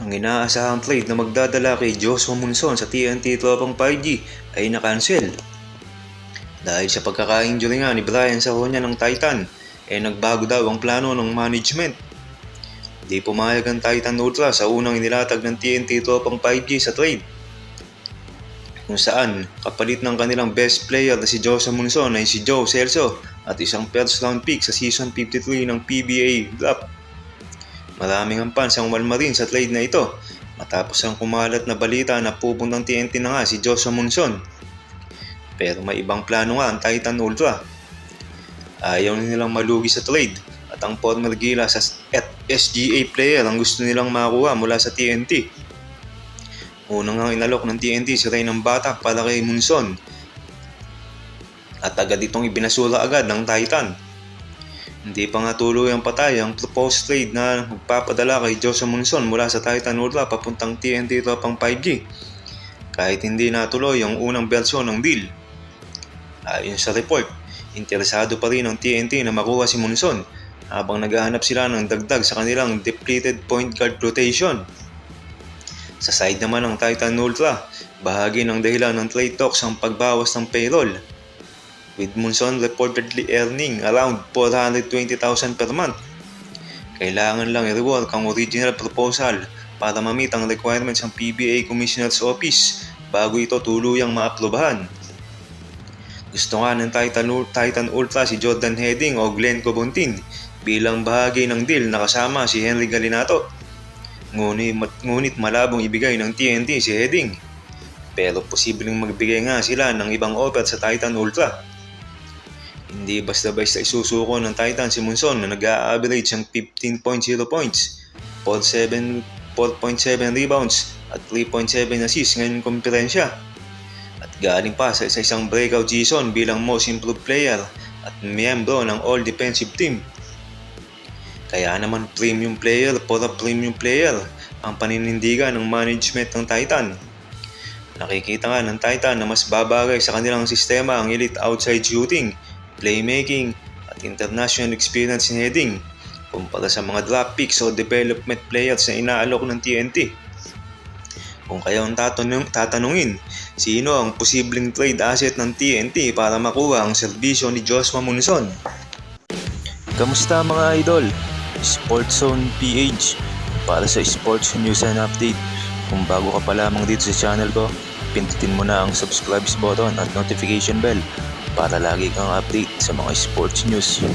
Ang inaasahang trade na magdadala kay Joshua Monson sa TNT Tropang 5G ay na-cancel. Dahil sa pagkaka-injury nga ni Brian Saronia ng Titan, nagbago daw ang plano ng management. Di pumayag ang Titan Ultra sa unang inilatag ng TNT Tropang 5G sa trade, kung saan kapalit ng kanilang best player na si Joshua Monson ay si Joe Celso at isang first round pick sa season 53 ng PBA draft. Maraming ang fans ang walmarin sa trade na ito matapos ang kumalat na balita na pupuntang TNT na nga si Joshua Monson. Pero may ibang plano nga ang Titan Ultra. Ayaw nilang malugi sa trade at ang former Gilas at SGA player ang gusto nilang makuha mula sa TNT. Unang nga inalok ng TNT si Reynang Batak para kay Monson at agad itong ibinasura agad ng Titan. Hindi pa nga tuloy ang patay ang proposed trade na magpapadala kay Joshua Monson mula sa Titan Ultra papuntang TNT Tropang 5G kahit hindi natuloy ang unang bersyon ng deal. Ayon sa report, interesado pa rin ang TNT na makuha si Monson habang naghahanap sila ng dagdag sa kanilang depleted point guard rotation. Sa side naman ng Titan Ultra, bahagi ng dahilan ng trade talks ang pagbawas ng payroll, with Monson reportedly earning around 420,000 per month. Kailangan lang i-rework ang original proposal para ma-meet ang requirements ng PBA Commissioner's Office bago ito tuluyang maaprubahan. Gusto nga ng Titan Ultra si Jordan Heading o Glenn Cobontin bilang bahagi ng deal na kasama si Henry Galinato. Ngunit malabong ibigay ng TNT si Heading. Pero posibleng magbigay nga sila ng ibang offer sa Titan Ultra. Hindi basta-basta isusuko ng Titan si Monson na nag-a-average ng 15.0 points, 4.7 rebounds at 3.7 assists ngayong komperensya. At galing pa sa isang breakout season bilang most improved player at miyembro ng All Defensive Team. Kaya naman premium player for a premium player ang paninindigan ng management ng Titan. Nakikita nga ng Titan na mas babagay sa kanilang sistema ang elite outside shooting, playmaking at international experience in heading kumpara sa mga draft picks o development players na inaalok ng TNT. Kung kayo ang tatanungin, sino ang posibleng trade asset ng TNT para makuha ang serbisyo ni Joshua Monson? Kamusta mga idol? Sports Zone PH para sa sports news and update. Kung bago ka pa lamang dito sa channel ko, pindutin mo na ang subscribe button at notification bell para lagi kang update sa mga sports news.